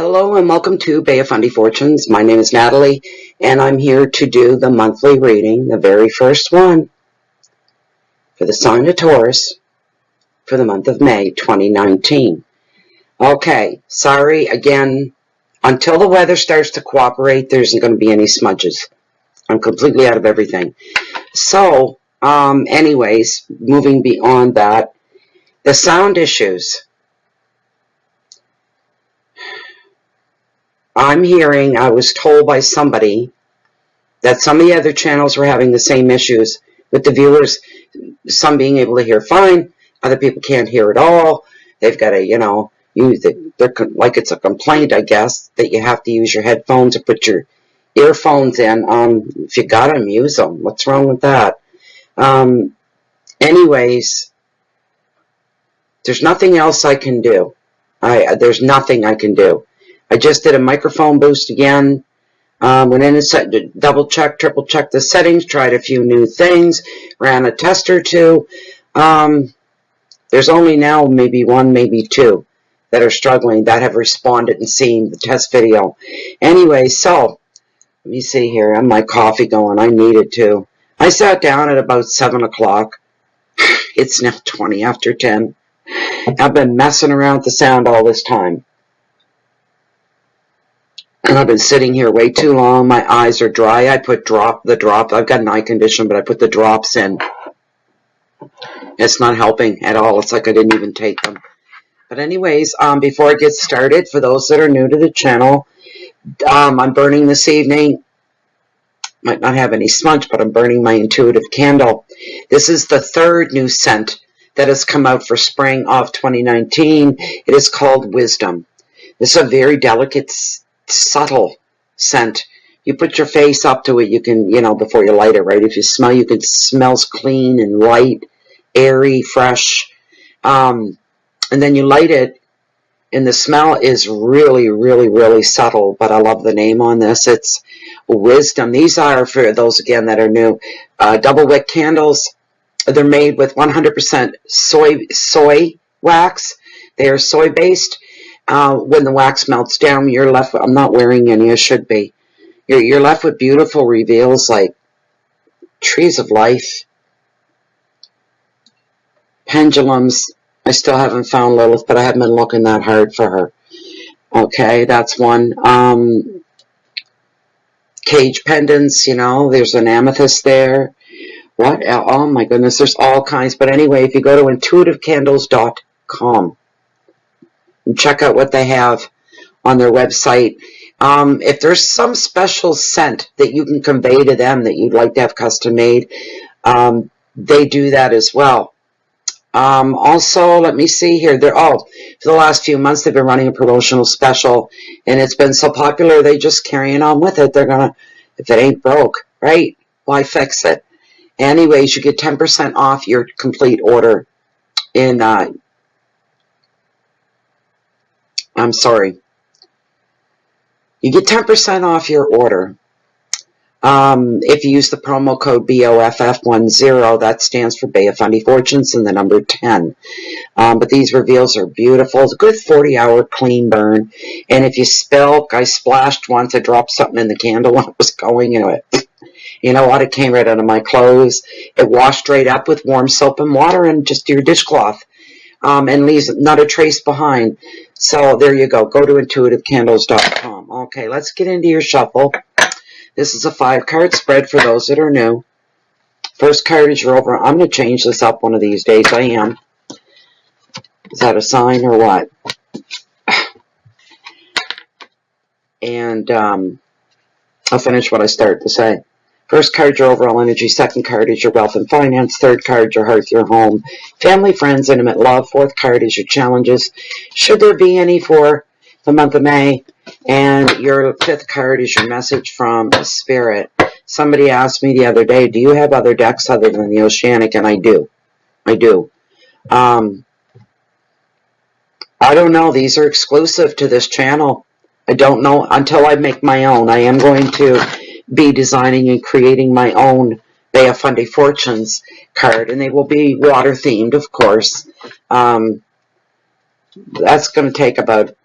Hello and welcome to Bay of Fundy Fortunes. My name is Natalie and I'm here to do the monthly reading, the very first one for the sign of Taurus for the month of May 2019. Okay, sorry again, until the weather starts to cooperate, there isn't going to be any smudges. I'm completely out of everything. So, anyways, moving beyond that, the sound issues. I'm hearing, I was told by somebody that some of the other channels were having the same issues with the viewers, some being able to hear fine, other people can't hear at all. They've got to, use it. They're like it's a complaint, I guess, that you have to use your headphones or put your earphones in. If you got them, use them. What's wrong with that? Anyways, there's nothing else I can do. There's nothing I can do. I just did a microphone boost again. Went in and double check, triple check the settings, tried a few new things, ran a test or two. There's only now maybe one, maybe two that are struggling that have responded and seen the test video. Anyway, so let me see here. I have my coffee going. I needed to. I sat down at about 7 o'clock. It's now 20 after 10. I've been messing around with the sound all this time. And I've been sitting here way too long. My eyes are dry. I put the drop. I've got an eye condition, but I put the drops in. It's not helping at all. It's like I didn't even take them. But anyways, before I get started, for those that are new to the channel, I'm burning this evening. Might not have any smudge, but I'm burning my intuitive candle. This is the third new scent that has come out for spring of 2019. It is called Wisdom. This is a very delicate, subtle scent. You put your face up to it, you can, before you light it, right? If you smell, you can smells clean and light, airy, fresh. And then you light it, and the smell is really, really, really subtle, but I love the name on this. It's Wisdom. These are, for those, again, that are new, double wick candles. They're made with 100% soy wax. They are soy-based. When the wax melts down, you're left with, I'm not wearing any, I should be. You're left with beautiful reveals like trees of life, pendulums. I still haven't found Lilith, but I haven't been looking that hard for her. Okay, that's one. Cage pendants, there's an amethyst there. What? Oh my goodness, there's all kinds. But anyway, if you go to intuitivecandles.com, and check out what they have on their website. If there's some special scent that you can convey to them that you'd like to have custom made, they do that as well. Also, let me see here. For the last few months, they've been running a promotional special, and it's been so popular, they just carrying on with it. They're gonna, if it ain't broke, right? Why fix it? Anyways, you get 10% off your complete order in, you get 10% off your order if you use the promo code BOFF10. That stands for Bay of Fundy Fortunes and the number 10. But these reveals are beautiful. It's a good 40-hour clean burn. And if you spill, I splashed once. I dropped something in the candle when it was going into it. You know what? It came right out of my clothes. It washed right up with warm soap and water and just your dishcloth. And leaves not a trace behind. So there you go. Go to intuitivecandles.com. Okay, let's get into your shuffle. This is a 5-card spread for those that are new. First card is your overall. I'm going to change this up one of these days. I am. Is that a sign or what? And I'll finish what I started to say. First card, your overall energy. Second card is your wealth and finance. Third card, your hearth, your home. Family, friends, intimate love. Fourth card is your challenges, should there be any, for the month of May. And your fifth card is your message from Spirit. Somebody asked me the other day, do you have other decks other than the Oceanic? And I do. I do. I don't know. These are exclusive to this channel. I don't know until I make my own. I am going to be designing and creating my own Bay of Fundy Fortunes card, and they will be water themed, of course. That's going to take about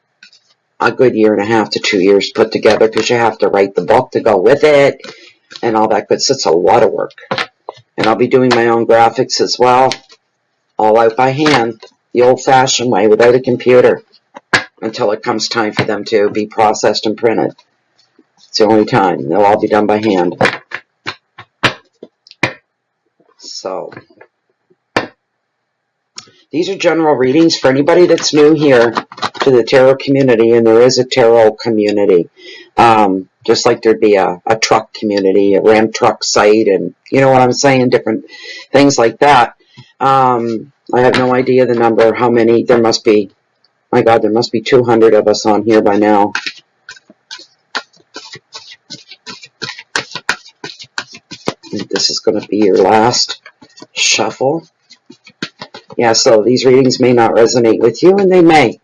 a good 1.5 to 2 years put together, because you have to write the book to go with it and all that good stuff. It's a lot of work. And I'll be doing my own graphics as well, all out by hand, the old-fashioned way, without a computer, until it comes time for them to be processed and printed. It's the only time. They'll all be done by hand. So, these are general readings for anybody that's new here to the tarot community, and there is a tarot community. Just like there'd be a truck community, a Ram truck site, and you know what I'm saying, different things like that. I have no idea the number, how many. There must be, my God, there must be 200 of us on here by now. This is going to be your last shuffle. Yeah, so these readings may not resonate with you, and they may,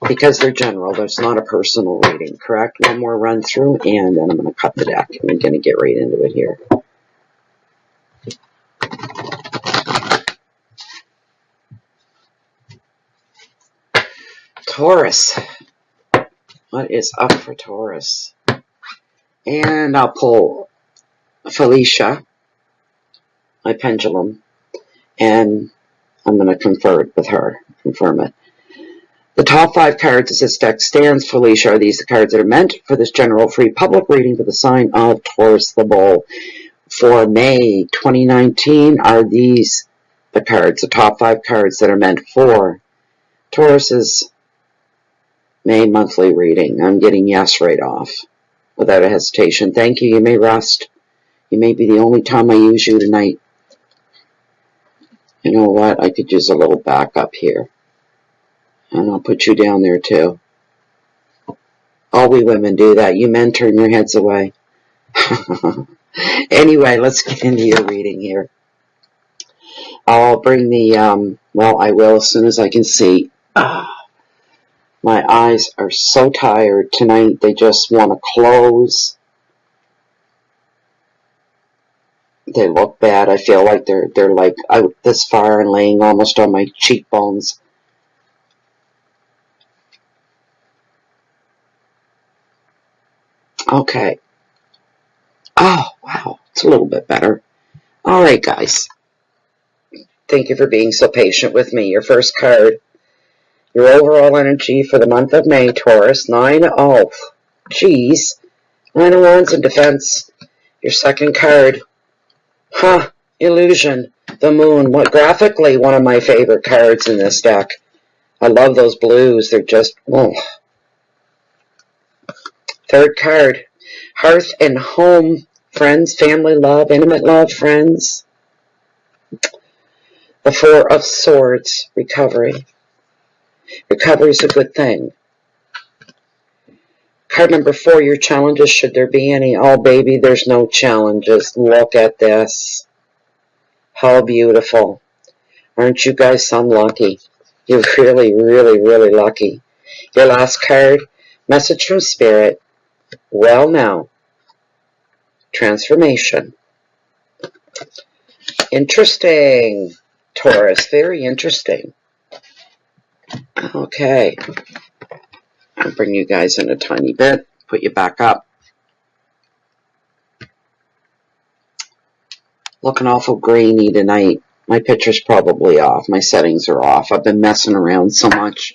because they're general. There's not a personal reading, correct? One more run through, and then I'm going to cut the deck, and I'm going to get right into it here. Taurus. What is up for Taurus? And I'll pull Felicia, my pendulum, and I'm going to confirm it. The top 5 cards as this deck stands, Felicia, are these the cards that are meant for this general free public reading for the sign of Taurus the Bull. For May 2019, are these the cards, the top 5 cards that are meant for Taurus's May monthly reading? I'm getting yes right off, without a hesitation. Thank you. You may rest. You may be the only time I use you tonight. You know what? I could use a little backup here. And I'll put you down there too. All we women do that. You men turn your heads away. Anyway, let's get into your reading here. I'll bring the, well, I will as soon as I can see. My eyes are so tired tonight. They just want to close. They look bad. I feel like they're like out this far and laying almost on my cheekbones. Okay. Oh, wow. It's a little bit better. All right, guys. Thank you for being so patient with me. Your first card. Your overall energy for the month of May, Taurus. 9 of, geez. 9 of Wands in defense. Your second card. Illusion. The Moon. What, graphically, one of my favorite cards in this deck. I love those blues. They're just, oh. Third card. Hearth and home. Friends, family, love, intimate love, friends. The 4 of Swords. Recovery. Recovery is a good thing. Card number 4, your challenges, should there be any? Oh, baby, there's no challenges. Look at this. How beautiful. Aren't you guys some lucky? You're really, really, really lucky. Your last card, message from Spirit. Well, now. Transformation. Interesting, Taurus. Very interesting. Okay. I'll bring you guys in a tiny bit. Put you back up. Looking awful grainy tonight. My picture's probably off. My settings are off. I've been messing around so much.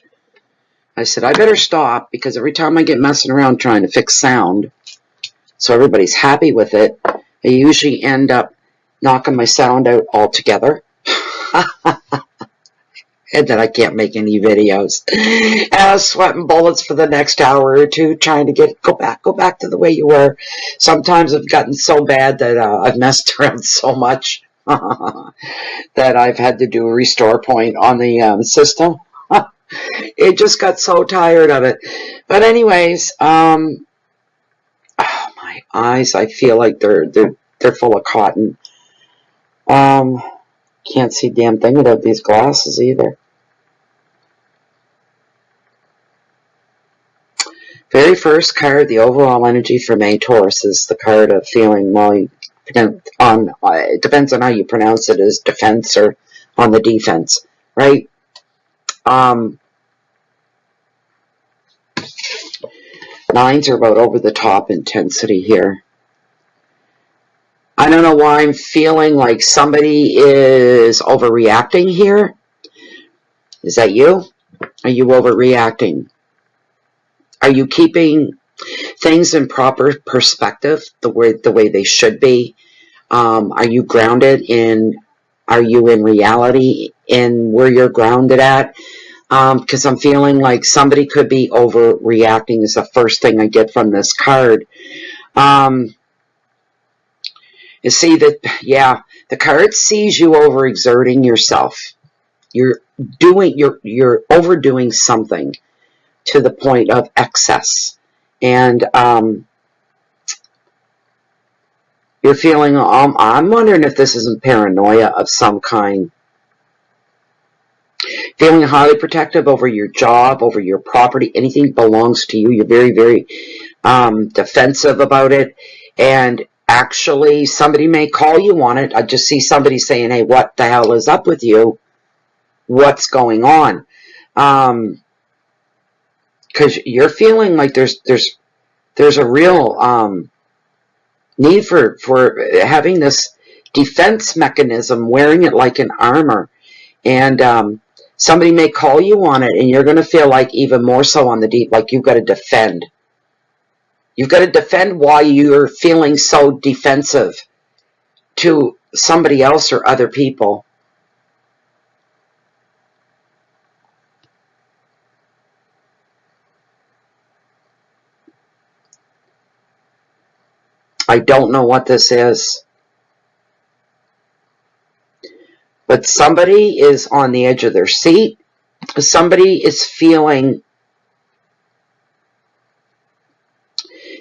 I said, I better stop, because every time I get messing around trying to fix sound, so everybody's happy with it, I usually end up knocking my sound out altogether. And then I can't make any videos. And I was sweating bullets for the next hour or two, trying to go back to the way you were. Sometimes I've gotten so bad that I've messed around so much that I've had to do a restore point on the system. It just got so tired of it. But anyways, oh, my eyes, I feel like they're full of cotton. Can't see a damn thing without these glasses either. Very first card, the overall energy for May, Taurus, is the card of feeling, well, it depends on how you pronounce it, as defense or on the defense, right? Nines are about over the top intensity here. I don't know why I'm feeling like somebody is overreacting here. Is that you? Are you overreacting? Are you keeping things in proper perspective, the way they should be? Are you grounded in, are you in reality in where you're grounded at? Because I'm feeling like somebody could be overreacting is the first thing I get from this card. You see that, yeah, the card sees you overexerting yourself. You're overdoing something to the point of excess. And you're feeling, I'm wondering if this isn't paranoia of some kind. Feeling highly protective over your job, over your property, anything belongs to you. You're very, very defensive about it. And actually, somebody may call you on it. I just see somebody saying, hey, what the hell is up with you? What's going on? Because you're feeling like there's a real need for having this defense mechanism, wearing it like an armor. And somebody may call you on it, and you're going to feel like even more so on the deep, like you've got to defend. You've got to defend why you're feeling so defensive to somebody else or other people. I don't know what this is. But somebody is on the edge of their seat. Somebody is feeling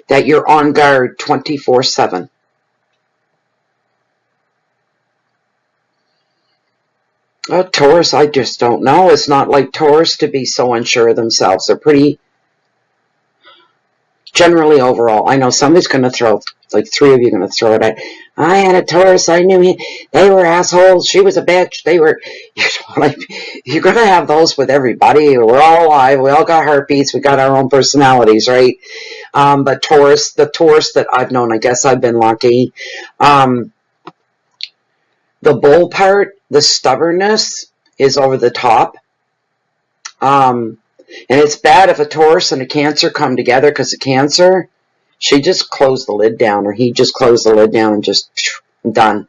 that you're on guard 24/7. Taurus, I just don't know. It's not like Taurus to be so unsure of themselves. They're pretty generally overall. I know somebody's going to throw, like 3 of you are going to throw it at. I had a Taurus. I knew they were assholes. She was a bitch. They were, like, you're going to have those with everybody. We're all alive. We all got heartbeats. We got our own personalities, right? But Taurus, the Taurus that I've known, I guess I've been lucky. The bull part, the stubbornness is over the top. And it's bad if a Taurus and a Cancer come together, because the Cancer, she just closed the lid down, or he just closed the lid down and just done.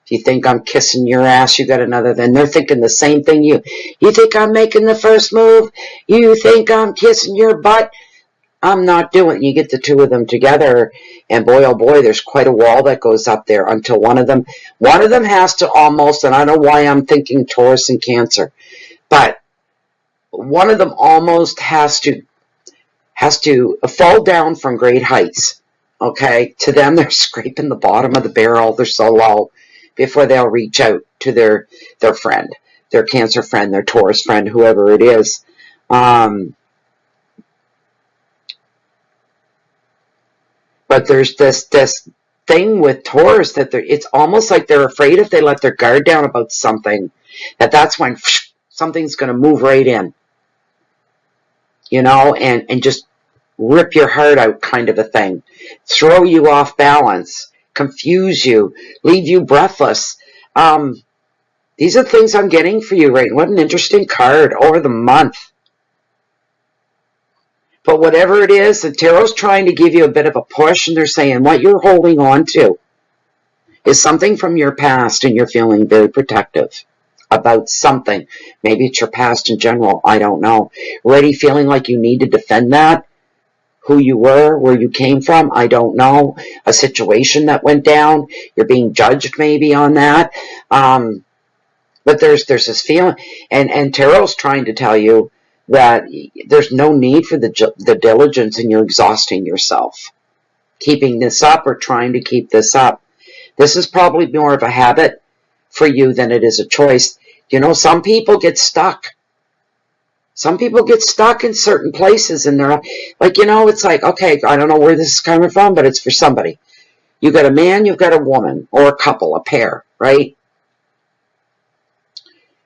If you think I'm kissing your ass, you got another. Then they're thinking the same thing. You think I'm making the first move? You think I'm kissing your butt? I'm not doing it. You get the two of them together, and boy, oh boy, there's quite a wall that goes up there until one of them has to almost, and I don't know why I'm thinking Taurus and Cancer, but one of them almost has to fall down from great heights. Okay, to them, they're scraping the bottom of the barrel. They're so low before they'll reach out to their friend, their Cancer friend, their Taurus friend, whoever it is. But there's this thing with Taurus that it's almost like they're afraid if they let their guard down about something, that's when something's going to move right in, and just rip your heart out, kind of a thing, throw you off balance, confuse you, leave you breathless. These are things I'm getting for you, right? What an interesting card over the month. But whatever it is, the Tarot's trying to give you a bit of a push, and they're saying what you're holding on to is something from your past, and you're feeling very protective about something. Maybe it's your past in general. I don't know. Already feeling like you need to defend that. Who you were, where you came from, I don't know. A situation that went down. You're being judged maybe on that. But there's this feeling, and Tarot's trying to tell you that there's no need for the diligence, and you're exhausting yourself keeping this up or trying to keep this up. This is probably more of a habit for you than it is a choice. Some people get stuck. Some people get stuck in certain places, and they're like, it's like, okay, I don't know where this is coming from, but it's for somebody. You've got a man, you've got a woman, or a couple, a pair, right?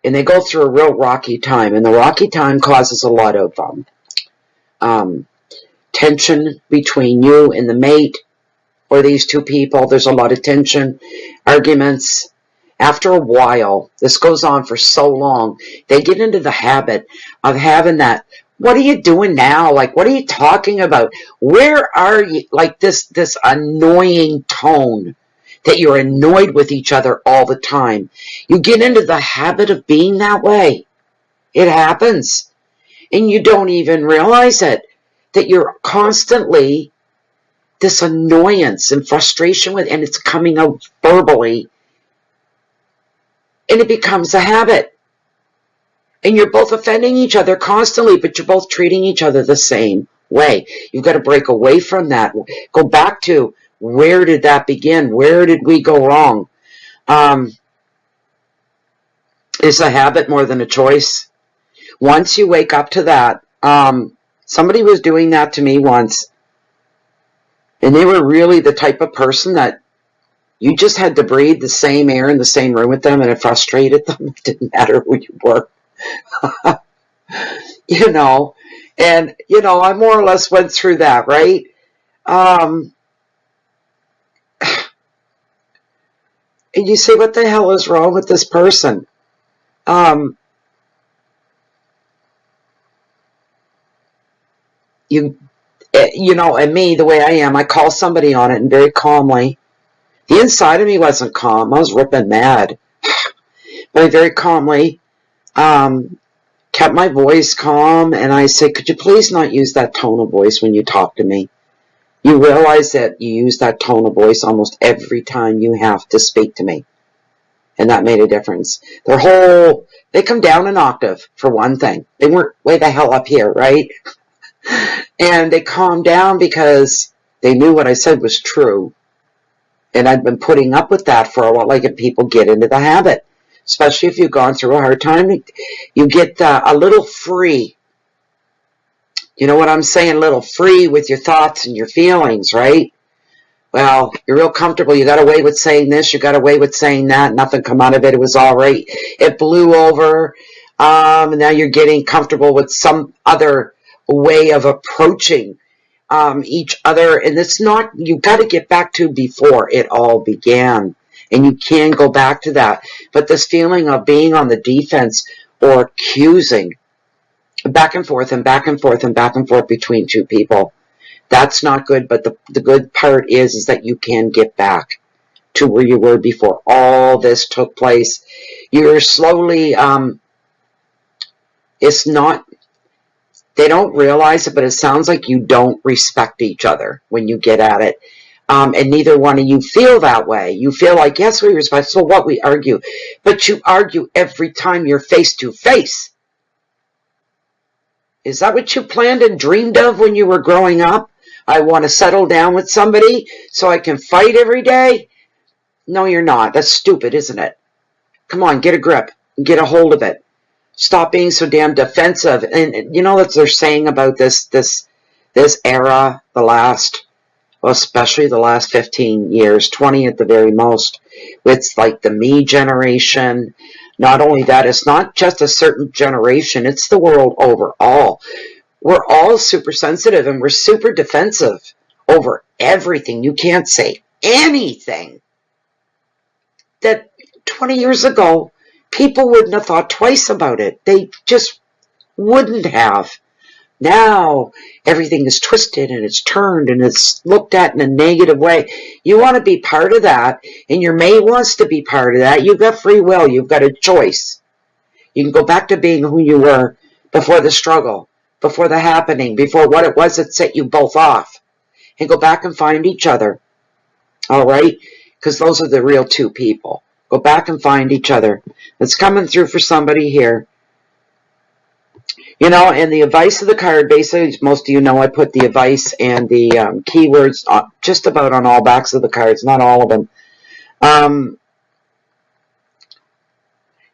And they go through a real rocky time, and the rocky time causes a lot of tension between you and the mate or these two people. There's a lot of tension, arguments. After a while, this goes on for so long, they get into the habit of having that, what are you doing now? Like, what are you talking about? Where are you? Like this annoying tone that you're annoyed with each other all the time. You get into the habit of being that way. It happens. And you don't even realize it, that you're constantly this annoyance and frustration with, and it's coming out verbally. And it becomes a habit. And you're both offending each other constantly, but you're both treating each other the same way. You've got to break away from that. Go back to, where did that begin? Where did we go wrong? It's a habit more than a choice. Once you wake up to that, somebody was doing that to me once. And they were really the type of person that you just had to breathe the same air in the same room with them, and it frustrated them. It didn't matter who you were. You know, and, you know, I more or less went through that, right? And you say, what the hell is wrong with this person? You know, and me, the way I am, I call somebody on it, and very calmly. The inside of me wasn't calm. I was ripping mad. But I very calmly kept my voice calm, and I said, could you please not use that tone of voice when you talk to me? You realize that you use that tone of voice almost every time you have to speak to me. And that made a difference. They come down an octave, for one thing. They weren't way the hell up here, right? And they calmed down because they knew what I said was true. And I've been putting up with that for a while. Like, if people get into the habit, especially if you've gone through a hard time, you get a little free. You know what I'm saying? A little free with your thoughts and your feelings, right? Well, you're real comfortable. You got away with saying this. You got away with saying that. Nothing come out of it. It was all right. It blew over. And now you're getting comfortable with some other way of approaching each other. And it's not, you've got to get back to before it all began. And you can go back to that. But this feeling of being on the defense or accusing, back and forth and back and forth and back and forth between two people, that's not good. But the good part is that you can get back to where you were before all this took place. You're slowly, it's not, they don't realize it, but it sounds like you don't respect each other when you get at it. And neither one of you feel that way. You feel like, yes, we respect, so what, we argue. But you argue every time you're face to face. Is that what you planned and dreamed of when you were growing up? I want to settle down with somebody so I can fight every day? No, you're not. That's stupid, isn't it? Come on, get a grip. Get a hold of it. Stop being so damn defensive. And you know what they're saying about this era, especially the last 15 years, 20 at the very most. It's like the me generation. Not only that, it's not just a certain generation, it's the world overall. We're all super sensitive and we're super defensive over everything. You can't say anything that 20 years ago, people wouldn't have thought twice about it. They just wouldn't have. Now, everything is twisted and it's turned and it's looked at in a negative way. You want to be part of that, and your mate wants to be part of that. You've got free will. You've got a choice. You can go back to being who you were before the struggle, before the happening, before what it was that set you both off, and go back and find each other. All right? Because those are the real two people. Go back and find each other. It's coming through for somebody here. You know, and the advice of the card, basically, most of you know I put the advice and the keywords just about on all backs of the cards, not all of them.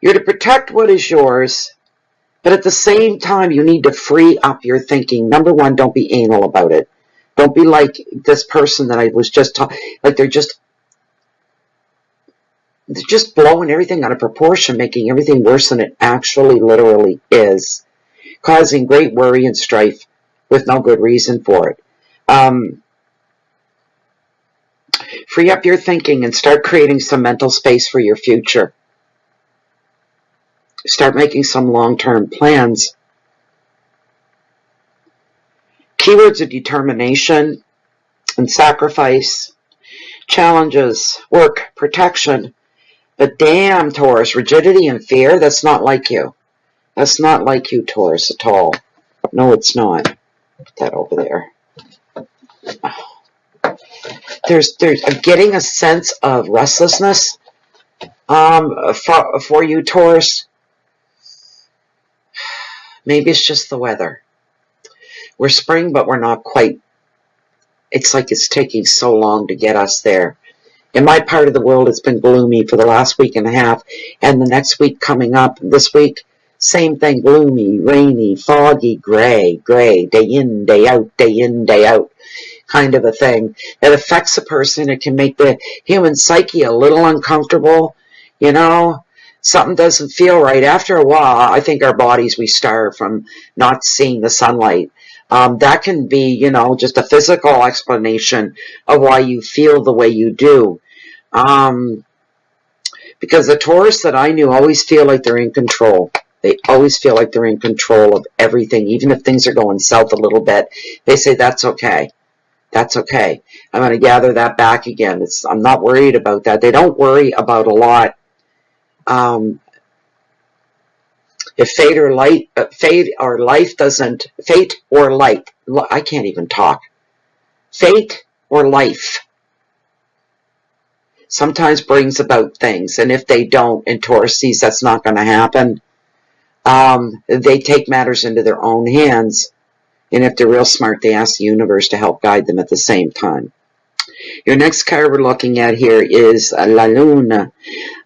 You're to protect what is yours, but at the same time, you need to free up your thinking. Number one, don't be anal about it. Don't be like this person that I was just talking, like they're just blowing everything out of proportion, making everything worse than it actually literally is, causing great worry and strife with no good reason for it. Free up your thinking and start creating some mental space for your future. Start making some long-term plans. Keywords of determination and sacrifice, challenges, work, protection. But damn, Taurus, rigidity and fear, that's not like you. That's not like you, Taurus, at all. No, it's not. Put that over there. There's I'm getting a sense of restlessness for you, Taurus. Maybe it's just the weather. We're spring, but we're not quite. It's like it's taking so long to get us there. In my part of the world, it's been gloomy for the last week and a half, and the next week coming up, this week, same thing, gloomy, rainy, foggy, gray, day in, day out, kind of a thing. It affects a person. It can make the human psyche a little uncomfortable, you know. Something doesn't feel right. After a while, I think our bodies, we starve from not seeing the sunlight. That can be, you know, just a physical explanation of why you feel the way you do. Because the Taurus that I knew always feel like they're in control. They always feel like they're in control of everything. Even if things are going south a little bit, they say, that's okay. That's okay. I'm going to gather that back again. I'm not worried about that. They don't worry about a lot. If fate or life I can't even talk. Fate or life sometimes brings about things, and if they don't, and Taurus sees that's not going to happen, they take matters into their own hands, and if they're real smart, they ask the universe to help guide them at the same time. Your next card we're looking at here is La Lune,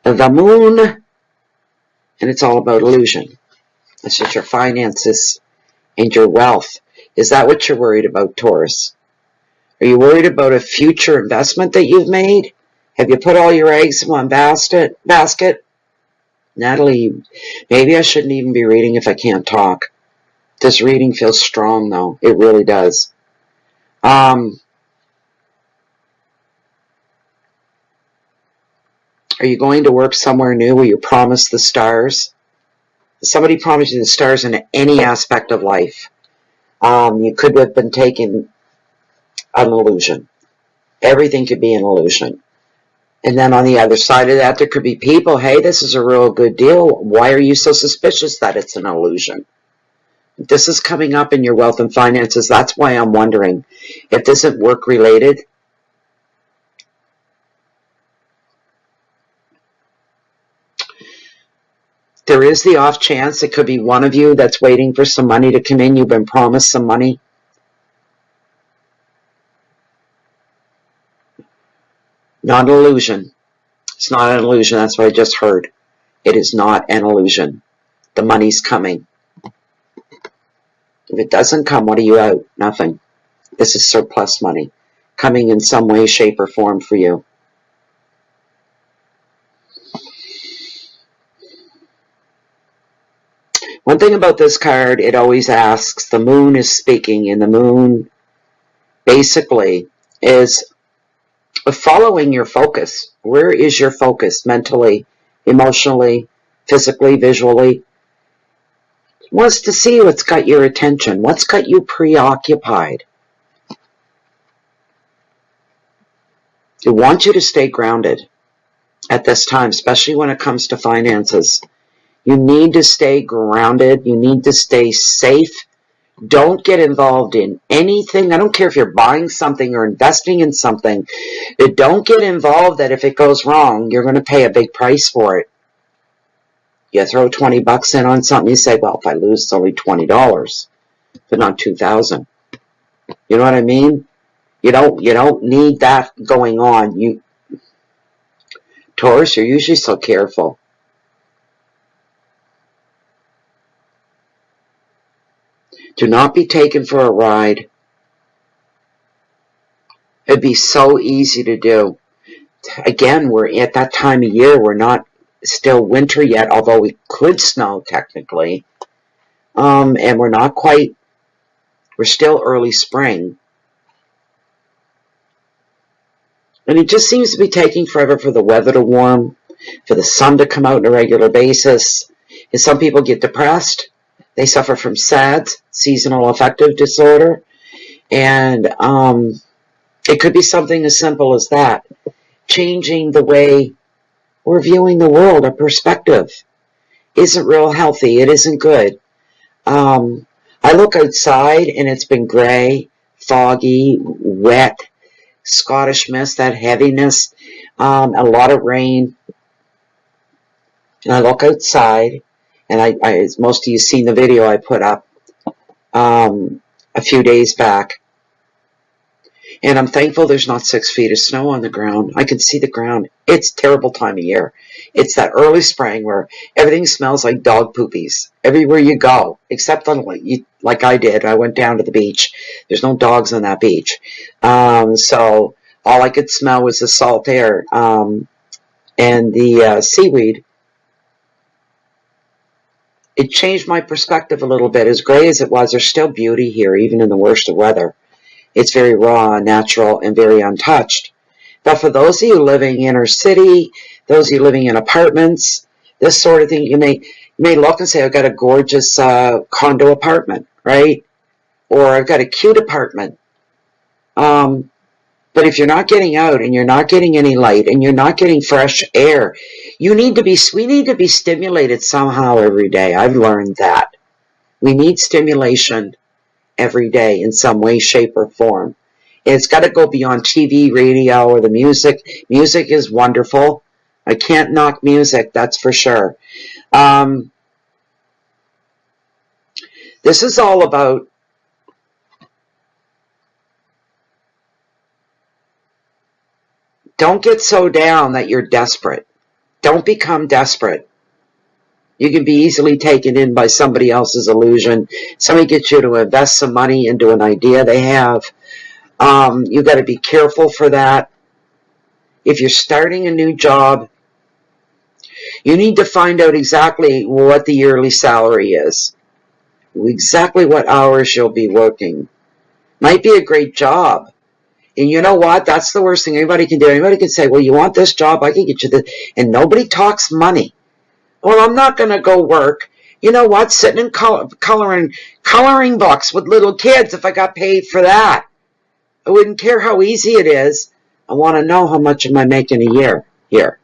the moon, and it's all about illusion. It's just your finances and your wealth. Is that what you're worried about, Taurus? Are you worried about a future investment that you've made? Have you put all your eggs in one basket? Natalie, maybe I shouldn't even be reading if I can't talk. This reading feels strong, though. It really does. Are you going to work somewhere new where you promise the stars? Somebody promised you the stars in any aspect of life. You could have been taken an illusion. Everything could be an illusion. And then on the other side of that, there could be people, hey, this is a real good deal. Why are you so suspicious that it's an illusion? This is coming up in your wealth and finances. That's why I'm wondering if this isn't work related. There is the off chance it could be one of you that's waiting for some money to come in. You've been promised some money. Not an illusion. It's not an illusion. That's what I just heard. It is not an illusion. The money's coming. If it doesn't come, what are you out? Nothing. This is surplus money coming in some way, shape, or form for you. One thing about this card, it always asks, the moon is speaking, and the moon basically is following your focus. Where is your focus mentally, emotionally, physically, visually? It wants to see what's got your attention, what's got you preoccupied. It wants you to stay grounded at this time, especially when it comes to finances. You need to stay grounded. You need to stay safe. Don't get involved in anything. I don't care if you're buying something or investing in something. Don't get involved that if it goes wrong, you're going to pay a big price for it. You throw $20 in on something, you say, well, if I lose, it's only $20, but not $2,000. You know what I mean? You don't need that going on. Taurus, you're usually so careful. Do not be taken for a ride. It'd be so easy to do. Again, we're at that time of year. We're not still winter yet, although we could snow technically. And we're not quite, we're still early spring. And it just seems to be taking forever for the weather to warm, for the sun to come out on a regular basis. And some people get depressed. They suffer from SADS, seasonal affective disorder. And it could be something as simple as that. Changing the way we're viewing the world, our perspective isn't real healthy. It isn't good. I look outside and it's been gray, foggy, wet, Scottish mist, that heaviness, a lot of rain. And I look outside, and I as most of you seen the video I put up a few days back. And I'm thankful there's not 6 feet of snow on the ground. I can see the ground. It's a terrible time of year. It's that early spring where everything smells like dog poopies everywhere you go, except on like I did. I went down to the beach. There's no dogs on that beach. So all I could smell was the salt air and the seaweed. It changed my perspective a little bit. As gray as it was, there's still beauty here, even in the worst of weather. It's very raw, natural, and very untouched. But for those of you living inner city, those of you living in apartments, this sort of thing, you may look and say, I've got a gorgeous condo apartment, right? Or I've got a cute apartment. But if you're not getting out and you're not getting any light and you're not getting fresh air, we need to be stimulated somehow every day. I've learned that. We need stimulation every day in some way, shape, or form. It's got to go beyond TV, radio, or the music. Music is wonderful. I can't knock music, that's for sure. This is all about don't get so down that you're desperate. Don't become desperate. You can be easily taken in by somebody else's illusion. Somebody gets you to invest some money into an idea they have. You've got to be careful for that. If you're starting a new job, you need to find out exactly what the yearly salary is. Exactly what hours you'll be working. Might be a great job. And you know what? That's the worst thing anybody can do. Anybody can say, well, you want this job? I can get you this. And nobody talks money. Well, I'm not going to go work. You know what? Sitting in coloring books with little kids if I got paid for that. I wouldn't care how easy it is. I want to know how much am I making a year here.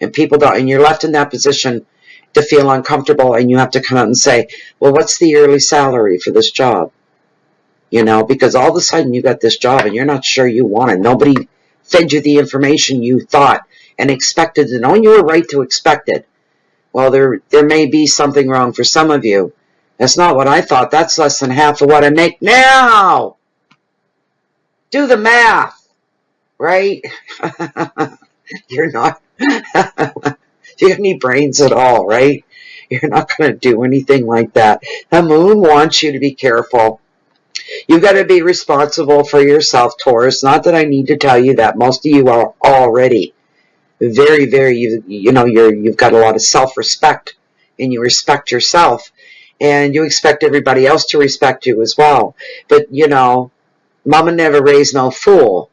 And people don't. And you're left in that position to feel uncomfortable. And you have to come out and say, well, what's the yearly salary for this job? You know, because all of a sudden you got this job and you're not sure you want it. Nobody fed you the information you thought and expected to know. And you were right to expect it. Well, there may be something wrong for some of you. That's not what I thought. That's less than half of what I make now. Do the math, right? You're not, do you have any brains at all, right? You're not going to do anything like that. The moon wants you to be careful. You've got to be responsible for yourself, Taurus. Not that I need to tell you that. Most of you are already very, very, you've got a lot of self-respect, and you respect yourself, and you expect everybody else to respect you as well. But, mama never raised no fool,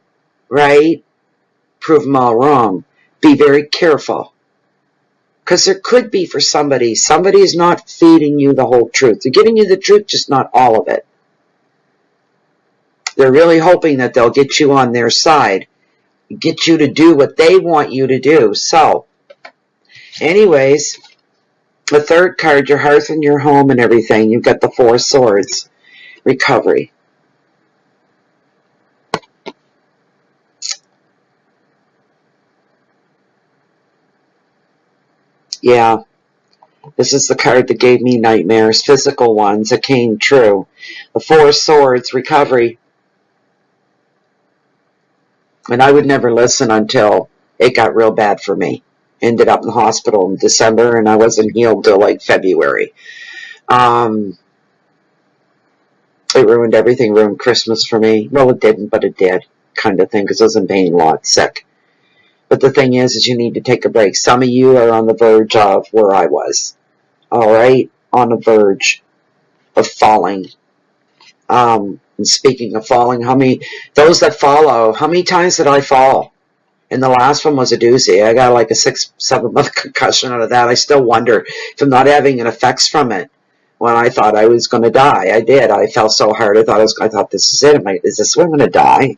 right? Prove them all wrong. Be very careful. Because there could be for somebody is not feeding you the whole truth. They're giving you the truth, just not all of it. They're really hoping that they'll get you on their side. Get you to do what they want you to do. So, anyways, the third card, your hearth and your home and everything. You've got the 4 swords. Recovery. Yeah. This is the card that gave me nightmares. Physical ones. It came true. The 4 swords. Recovery. And I would never listen until it got real bad for me. Ended up in the hospital in December, and I wasn't healed till like February. It ruined everything. Ruined Christmas for me. Well, it didn't, but it did, kind of thing, because I was in pain a lot, sick. But the thing is you need to take a break. Some of you are on the verge of where I was. All right? On the verge of falling. And speaking of falling, those that follow, how many times did I fall? And the last one was a doozy. I got like a 6-7 month concussion out of that. I still wonder if I'm not having an effects from it. When I thought I was going to die, I did. I fell so hard. I thought this is it. Is this where I'm going to die?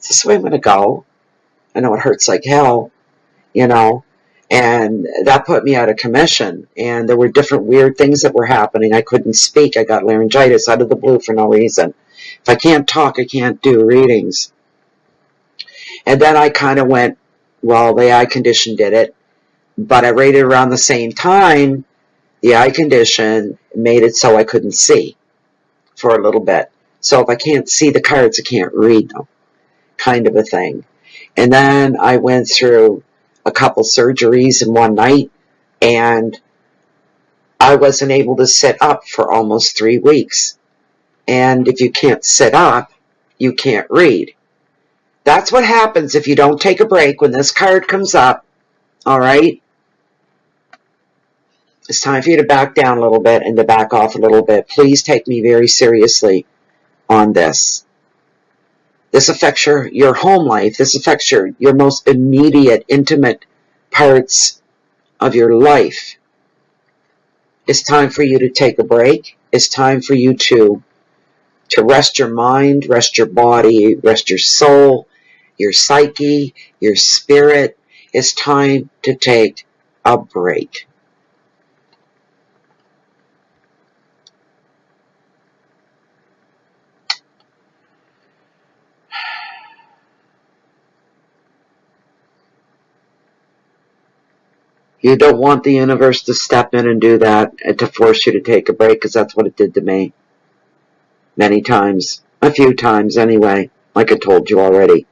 Is this where I'm going to go? I know it hurts like hell, and that put me out of commission. And there were different weird things that were happening. I couldn't speak. I got laryngitis out of the blue for no reason. If I can't talk, I can't do readings. And then I kind of went, well, the eye condition did it. But I rated around the same time, the eye condition made it so I couldn't see for a little bit. So if I can't see the cards, I can't read them, kind of a thing. And then I went through a couple surgeries in one night, and I wasn't able to sit up for almost 3 weeks. And if you can't sit up, you can't read. That's what happens if you don't take a break when this card comes up, all right? It's time for you to back down a little bit and to back off a little bit. Please take me very seriously on this. This affects your home life. This affects your most immediate, intimate parts of your life. It's time for you to take a break. It's time for you to rest your mind, rest your body, rest your soul, your psyche, your spirit. It's time to take a break. You don't want the universe to step in and do that and to force you to take a break, because that's what it did to me. Many times. A few times anyway, like I told you already.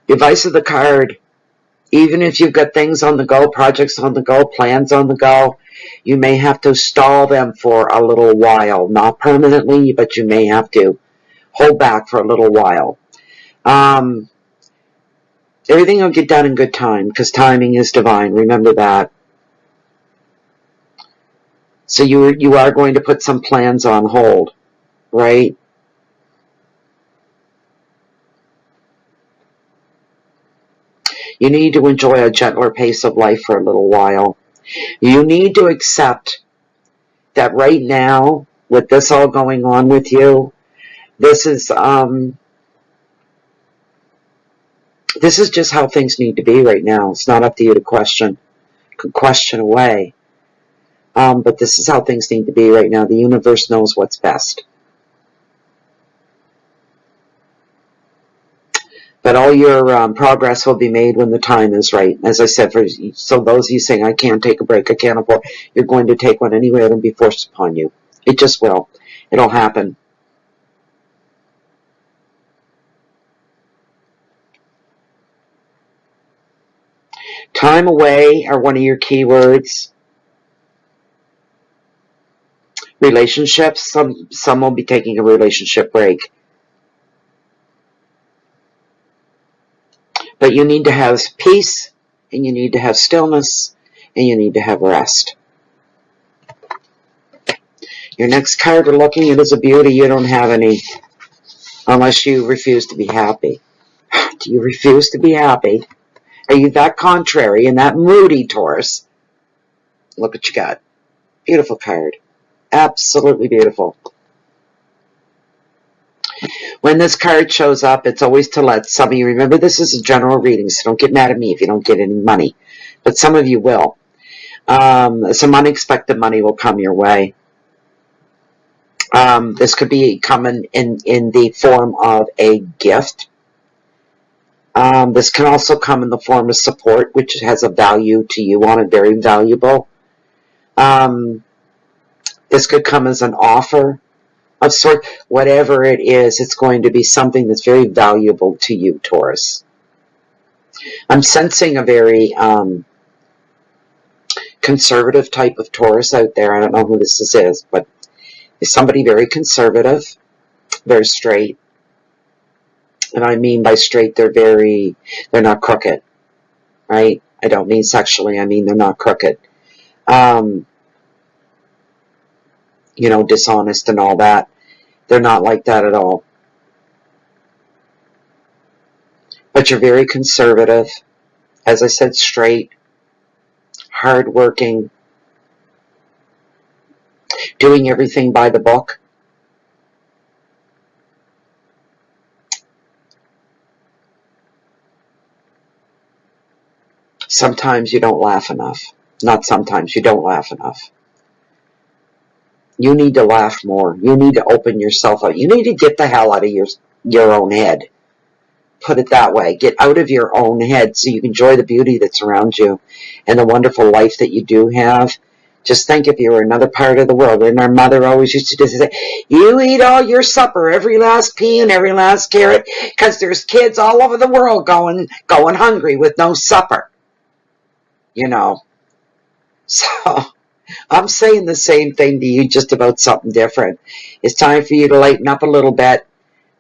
The advice of the card, even if you've got things on the go, projects on the go, plans on the go, you may have to stall them for a little while. Not permanently, but you may have to hold back for a little while. Everything will get done in good time, because timing is divine. Remember that. So you are going to put some plans on hold, right? You need to enjoy a gentler pace of life for a little while. You need to accept that right now, with this all going on with you, this is just how things need to be right now. It's not up to you to question. You can question away. But this is how things need to be right now. The universe knows what's best. But all your progress will be made when the time is right. As I said, so those of you saying, I can't take a break, I can't afford, you're going to take one anyway. It'll be forced upon you. It just will. It'll happen. Time away are one of your keywords. Relationships. Some will be taking a relationship break. But you need to have peace, and you need to have stillness, and you need to have rest. Your next card we're looking at is a beauty. You don't have any, unless you refuse to be happy. Do you refuse to be happy? Are you that contrary and that moody, Taurus? Look what you got. Beautiful card. Absolutely beautiful. When this card shows up, it's always to let some of you, remember this is a general reading, so don't get mad at me if you don't get any money. But some of you will. Some unexpected money will come your way. This could be coming in the form of a gift. This can also come in the form of support, which has a value to you on it, very valuable. This could come as an offer of sort. Whatever it is, it's going to be something that's very valuable to you, Taurus. I'm sensing a very conservative type of Taurus out there. I don't know who this is, but it's somebody very conservative, very straight. And I mean by straight, they're not crooked, right? I don't mean sexually, I mean they're not crooked. Dishonest and all that. They're not like that at all. But you're very conservative. As I said, straight, hardworking, doing everything by the book. Sometimes you don't laugh enough. Not sometimes, you don't laugh enough. You need to laugh more. You need to open yourself up. You need to get the hell out of your own head. Put it that way. Get out of your own head so you can enjoy the beauty that's around you and the wonderful life that you do have. Just think if you were another part of the world. And our mother always used to say, you eat all your supper, every last pea and every last carrot, because there's kids all over the world going hungry with no supper. You know. So I'm saying the same thing to you, just about something different. It's time for you to lighten up a little bit.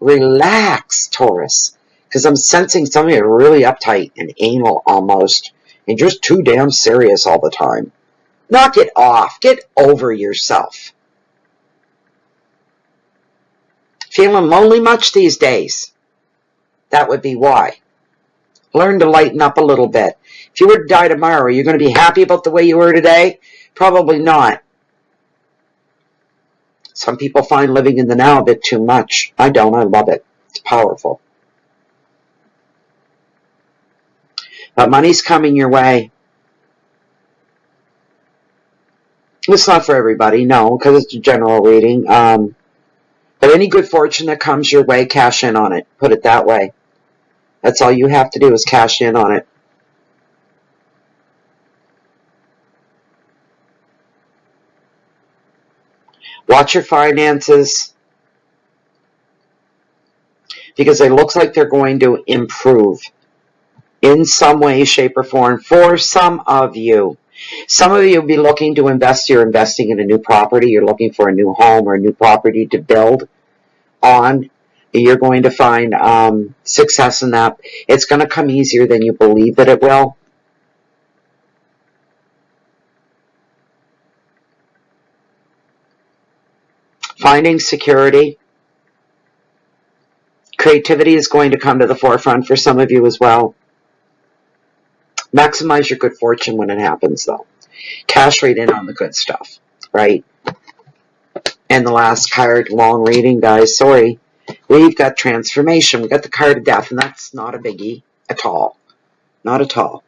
Relax, Taurus. Because I'm sensing some of you are really uptight and anal almost. And just too damn serious all the time. Knock it off. Get over yourself. Feeling lonely much these days? That would be why. Learn to lighten up a little bit. If you were to die tomorrow, are you going to be happy about the way you were today? Probably not. Some people find living in the now a bit too much. I don't. I love it. It's powerful. But money's coming your way. It's not for everybody, no, because it's a general reading. But any good fortune that comes your way, cash in on it. Put it that way. That's all you have to do is cash in on it. Watch your finances, because it looks like they're going to improve in some way, shape, or form for some of you. Some of you will be looking to invest. You're investing in a new property. You're looking for a new home or a new property to build on. You're going to find success in that. It's going to come easier than you believe that it will. Finding security. Creativity is going to come to the forefront for some of you as well. Maximize your good fortune when it happens, though. Cash right in on the good stuff, right? And the last card, long reading, guys, sorry. We've got transformation. We've got the card of death, and that's not a biggie at all. Not at all.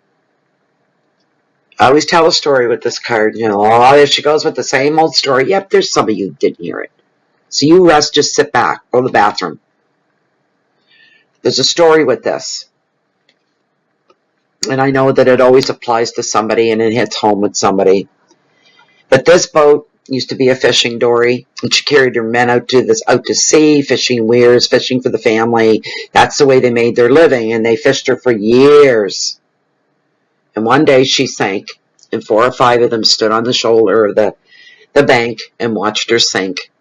I always tell a story with this card. You know, oh, she goes with the same old story. Yep, there's some of you who didn't hear it. So you rest, just sit back, go to the bathroom. There's a story with this. And I know that it always applies to somebody and it hits home with somebody. But this boat used to be a fishing dory, and she carried her men out to sea, fishing weirs, fishing for the family. That's the way they made their living, and they fished her for years. And one day she sank, and 4 or 5 of them stood on the shoulder of the bank and watched her sink.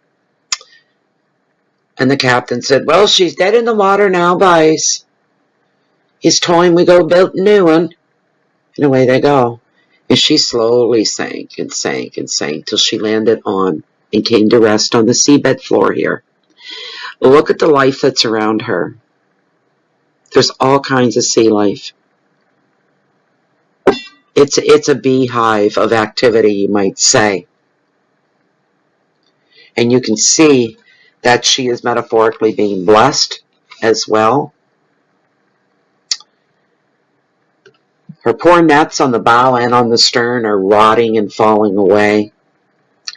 And the captain said, well, she's dead in the water now, boys. It's time we go build a new one. And away they go. And she slowly sank and sank and sank till she landed on and came to rest on the seabed floor here. Look at the life that's around her. There's all kinds of sea life. It's a beehive of activity, you might say. And you can see that she is metaphorically being blessed as well. Her poor nets on the bow and on the stern are rotting and falling away.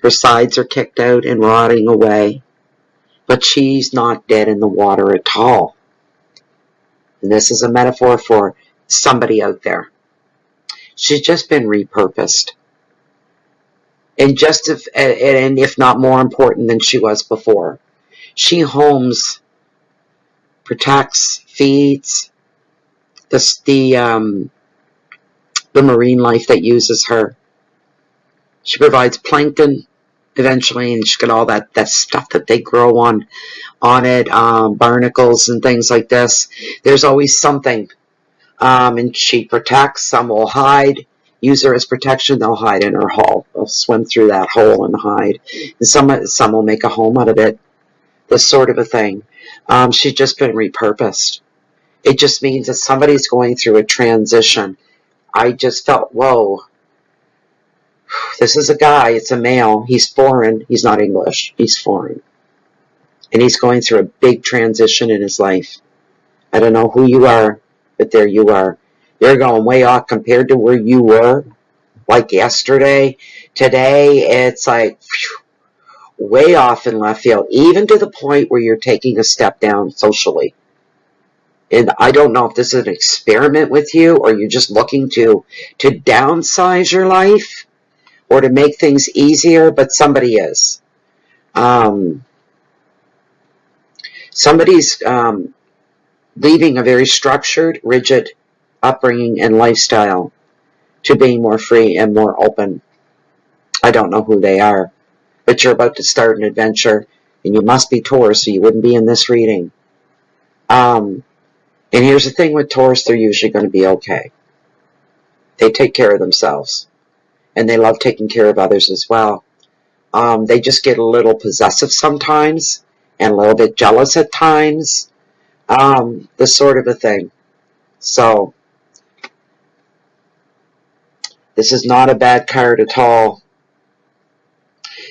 Her sides are kicked out and rotting away. But she's not dead in the water at all. And this is a metaphor for somebody out there. She's just been repurposed. And if not more important than she was before. She homes, protects, feeds the marine life that uses her. She provides plankton eventually, and she's got all that stuff that they grow on it, barnacles and things like this. There's always something. And she protects. Some will hide. Use her as protection. They'll hide in her hull. They'll swim through that hole and hide. And some will make a home out of it. This sort of a thing. She's just been repurposed. It just means that somebody's going through a transition. I just felt, whoa, this is a guy, it's a male, he's foreign, he's not English, he's foreign. And he's going through a big transition in his life. I don't know who you are, but there you are. You're going way off compared to where you were, like yesterday. Today, it's like way off in left field, even to the point where you're taking a step down socially. And I don't know if this is an experiment with you, or you're just looking to downsize your life, or to make things easier, but somebody is. Somebody's leaving a very structured, rigid upbringing and lifestyle to being more free and more open. I don't know who they are, but you're about to start an adventure, and you must be Taurus, so you wouldn't be in this reading. And here's the thing with Taurus, they're usually going to be okay. They take care of themselves, and they love taking care of others as well. They just get a little possessive sometimes, and a little bit jealous at times, this sort of a thing. So, this is not a bad card at all.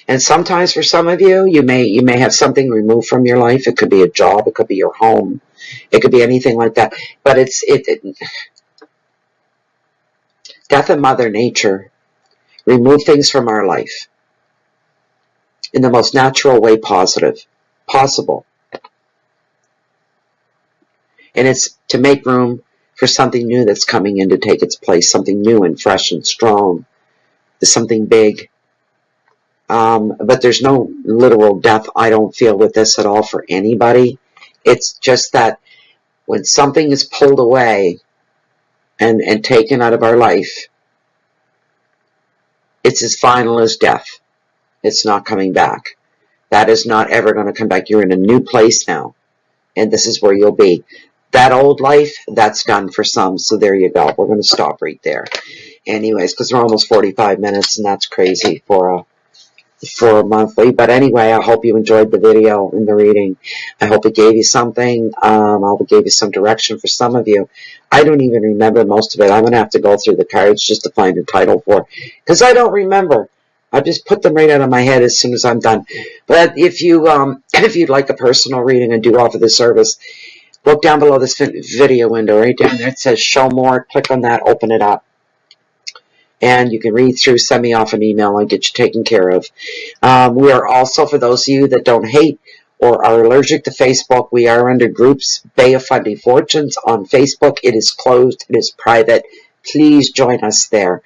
And sometimes for some of you, you may have something removed from your life. It could be a job, it could be your home, it could be anything like that. But it's death of Mother Nature. Remove things from our life in the most natural way possible. And it's to make room for something new that's coming in to take its place, something new and fresh and strong, something big. But there's no literal death, I don't feel, with this at all for anybody. It's just that when something is pulled away and taken out of our life, it's as final as death. It's not coming back. That is not ever going to come back. You're in a new place now, and this is where you'll be. That old life, that's done for some, so there you go. We're going to stop right there. Anyways, because we're almost 45 minutes, and that's crazy for a monthly. But anyway, I hope you enjoyed the video and the reading. I hope it gave you something. I hope it gave you some direction for some of you. I don't even remember most of it. I'm going to have to go through the cards just to find a title for it, because I don't remember. I just put them right out of my head as soon as I'm done. But if you'd like a personal reading and do offer the service, look down below this video window. Right down there it says show more. Click on that, open it up, and you can read through, send me off an email, and get you taken care of. We are also, for those of you that don't hate or are allergic to Facebook, we are under groups Bay of Fundy Fortunes on Facebook. It is closed. It is private. Please join us there.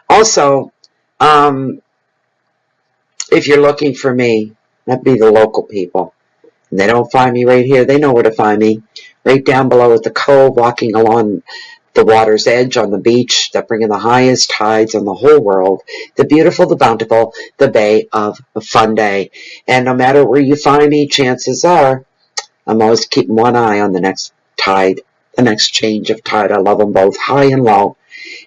Also, if you're looking for me, that'd be the local people. And they don't find me right here. They know where to find me. Right down below at the cove, walking along the water's edge on the beach that bring in the highest tides in the whole world, the beautiful, the bountiful, the Bay of Fundy. And no matter where you find me, chances are I'm always keeping one eye on the next tide, the next change of tide. I love them both, high and low.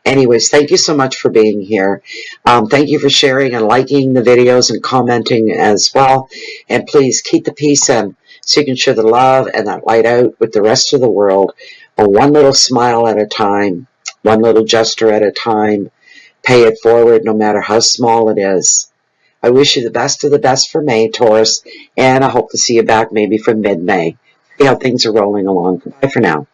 Anyways, thank you so much for being here. Thank you for sharing and liking the videos and commenting as well. And please keep the peace in so you can share the love and that light out with the rest of the world. One little smile at a time, one little gesture at a time. Pay it forward no matter how small it is. I wish you the best of the best for May, Taurus, and I hope to see you back maybe for mid-May. See how things are rolling along. Bye for now.